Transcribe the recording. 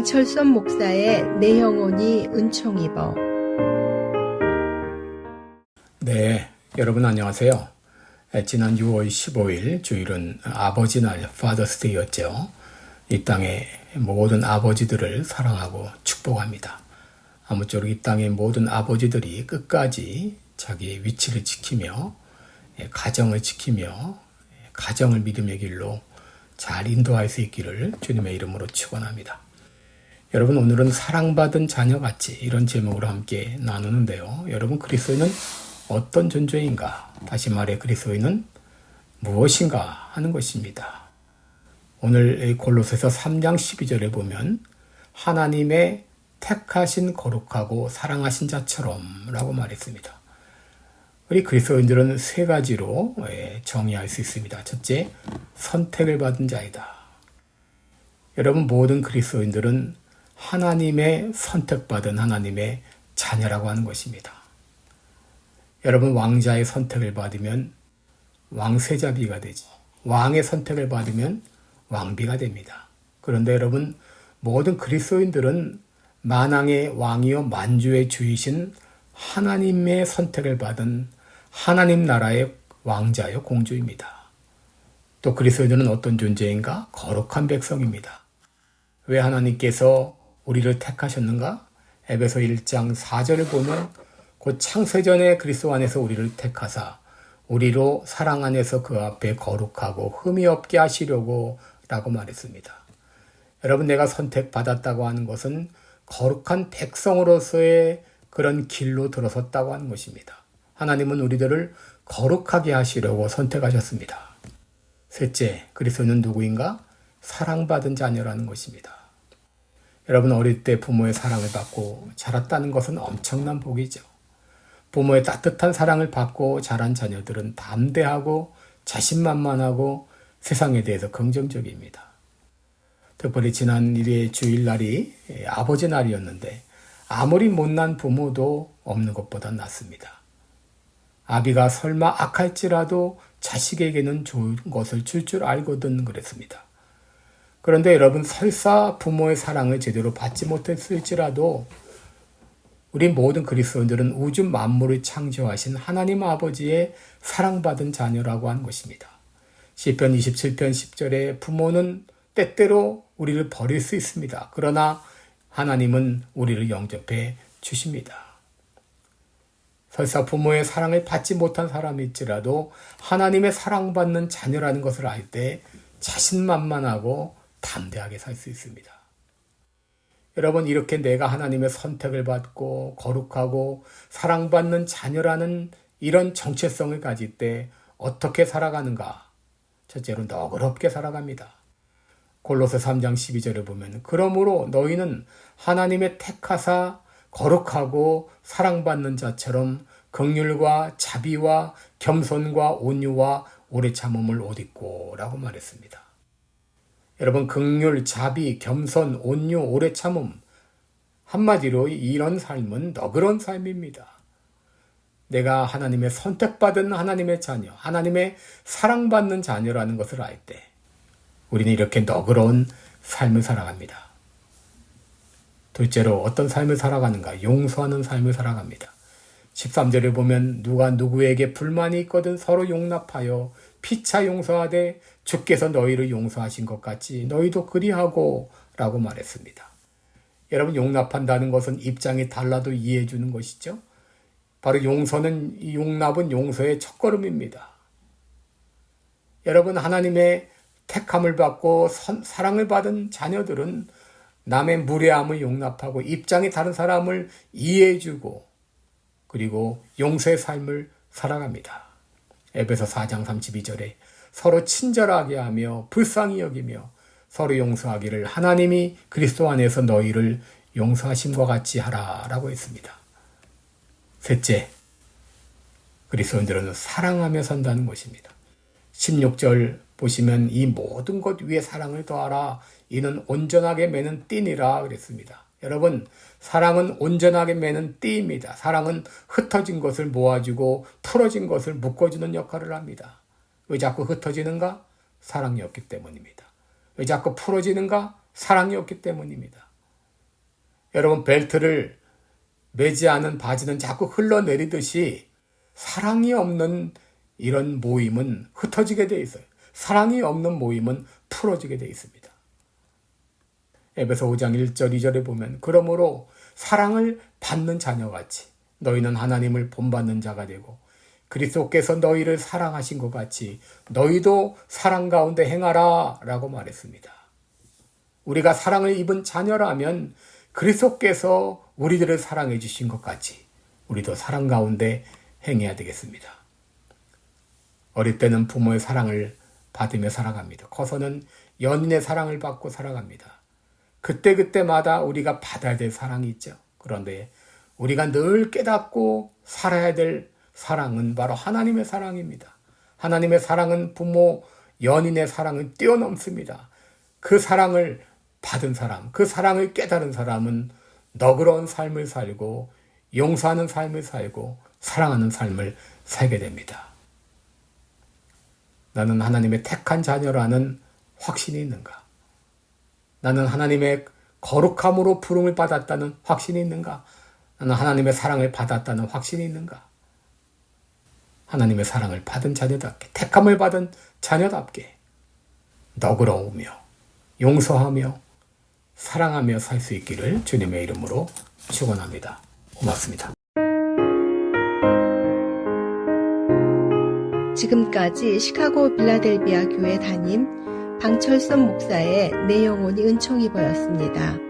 양철선 목사의 내 영혼이 은총 입어. 네, 여러분 안녕하세요. 지난 6월 15일 주일은 아버지 날 Father's Day였죠. 이 땅의 모든 아버지들을 사랑하고 축복합니다. 아무쪼록 이 땅의 모든 아버지들이 끝까지 자기의 위치를 지키며 가정을 지키며 가정을 믿음의 길로 잘 인도할 수 있기를 주님의 이름으로 축원합니다. 여러분, 오늘은 사랑받은 자녀같이 이런 제목으로 함께 나누는데요. 여러분, 그리스도인은 어떤 존재인가? 다시 말해 그리스도인은 무엇인가 하는 것입니다. 오늘 골로새서 3장 12절에 보면 하나님의 택하신 거룩하고 사랑하신 자처럼 라고 말했습니다. 우리 그리스도인들은 세 가지로 정의할 수 있습니다. 첫째, 선택을 받은 자이다. 여러분, 모든 그리스도인들은 하나님의 선택받은 하나님의 자녀라고 하는 것입니다. 여러분, 왕자의 선택을 받으면 왕세자비가 되지, 왕의 선택을 받으면 왕비가 됩니다. 그런데 여러분, 모든 그리스도인들은 만왕의 왕이요 만주의 주이신 하나님의 선택을 받은 하나님 나라의 왕자요 공주입니다. 또 그리스도인들은 어떤 존재인가? 거룩한 백성입니다. 왜 하나님께서 우리를 택하셨는가? 에베소 1장 4절을 보면 곧 창세전에 그리스도 안에서 우리를 택하사 우리로 사랑 안에서 그 앞에 거룩하고 흠이 없게 하시려고 라고 말했습니다. 여러분, 내가 선택받았다고 하는 것은 거룩한 백성으로서의 그런 길로 들어섰다고 하는 것입니다. 하나님은 우리들을 거룩하게 하시려고 선택하셨습니다. 셋째, 그리스도는 누구인가? 사랑받은 자녀라는 것입니다. 여러분, 어릴 때 부모의 사랑을 받고 자랐다는 것은 엄청난 복이죠. 부모의 따뜻한 사랑을 받고 자란 자녀들은 담대하고 자신만만하고 세상에 대해서 긍정적입니다. 특별히 지난 일의 주일날이 아버지 날이었는데 아무리 못난 부모도 없는 것보다 낫습니다. 아비가 설마 악할지라도 자식에게는 좋은 것을 줄 알거든 그랬습니다. 그런데 여러분, 설사 부모의 사랑을 제대로 받지 못했을지라도 우리 모든 그리스도인들은 우주 만물을 창조하신 하나님 아버지의 사랑받은 자녀라고 하는 것입니다. 시편 27편 10절에 부모는 때때로 우리를 버릴 수 있습니다. 그러나 하나님은 우리를 영접해 주십니다. 설사 부모의 사랑을 받지 못한 사람일지라도 하나님의 사랑받는 자녀라는 것을 알 때 자신만만하고 담대하게 살 수 있습니다. 여러분, 이렇게 내가 하나님의 선택을 받고 거룩하고 사랑받는 자녀라는 이런 정체성을 가질 때 어떻게 살아가는가? 첫째로 너그럽게 살아갑니다. 골로새 3장 12절을 보면 그러므로 너희는 하나님의 택하사 거룩하고 사랑받는 자처럼 긍휼과 자비와 겸손과 온유와 오래 참음을 옷 입고 라고 말했습니다. 여러분, 긍휼, 자비, 겸손, 온유, 오래 참음, 한마디로 이런 삶은 너그러운 삶입니다. 내가 하나님의 선택받은 하나님의 자녀, 하나님의 사랑받는 자녀라는 것을 알 때 우리는 이렇게 너그러운 삶을 살아갑니다. 둘째로 어떤 삶을 살아가는가? 용서하는 삶을 살아갑니다. 13절에 보면 누가 누구에게 불만이 있거든 서로 용납하여 피차 용서하되 주께서 너희를 용서하신 것 같이 너희도 그리하고 라고 말했습니다. 여러분, 용납한다는 것은 입장이 달라도 이해해 주는 것이죠. 바로 용납은 용서의 첫걸음입니다. 여러분, 하나님의 택함을 받고 사랑을 받은 자녀들은 남의 무례함을 용납하고 입장이 다른 사람을 이해해주고 그리고 용서의 삶을 살아갑니다. 에베소 4장 32절에 서로 친절하게 하며 불쌍히 여기며 서로 용서하기를 하나님이 그리스도 안에서 너희를 용서하심과 같이 하라라고 했습니다. 셋째, 그리스도인들은 사랑하며 산다는 것입니다. 16절 보시면 이 모든 것 위에 사랑을 더하라. 이는 온전하게 매는 띠니라 그랬습니다. 여러분, 사랑은 온전하게 매는 띠입니다. 사랑은 흩어진 것을 모아주고 풀어진 것을 묶어주는 역할을 합니다. 왜 자꾸 흩어지는가? 사랑이 없기 때문입니다. 왜 자꾸 풀어지는가? 사랑이 없기 때문입니다. 여러분, 벨트를 매지 않은 바지는 자꾸 흘러내리듯이 사랑이 없는 이런 모임은 흩어지게 돼 있어요. 사랑이 없는 모임은 풀어지게 돼 있습니다. 에베소 5장 1절 2절에 보면 그러므로 사랑을 받는 자녀같이 너희는 하나님을 본받는 자가 되고 그리스도께서 너희를 사랑하신 것 같이 너희도 사랑 가운데 행하라 라고 말했습니다. 우리가 사랑을 입은 자녀라면 그리스도께서 우리들을 사랑해 주신 것 같이 우리도 사랑 가운데 행해야 되겠습니다. 어릴 때는 부모의 사랑을 받으며 살아갑니다. 커서는 연인의 사랑을 받고 살아갑니다. 그때그때마다 우리가 받아야 될 사랑이 있죠. 그런데 우리가 늘 깨닫고 살아야 될 사랑은 바로 하나님의 사랑입니다. 하나님의 사랑은 부모, 연인의 사랑은 뛰어넘습니다. 그 사랑을 받은 사람, 그 사랑을 깨달은 사람은 너그러운 삶을 살고 용서하는 삶을 살고 사랑하는 삶을 살게 됩니다. 나는 하나님의 택한 자녀라는 확신이 있는가? 나는 하나님의 거룩함으로 부름을 받았다는 확신이 있는가? 나는 하나님의 사랑을 받았다는 확신이 있는가? 하나님의 사랑을 받은 자녀답게, 택함을 받은 자녀답게 너그러우며 용서하며 사랑하며 살 수 있기를 주님의 이름으로 축원합니다. 고맙습니다. 지금까지 시카고 빌라델비아 교회 담임 방철선 목사의 내 영혼이 은총이 보였습니다.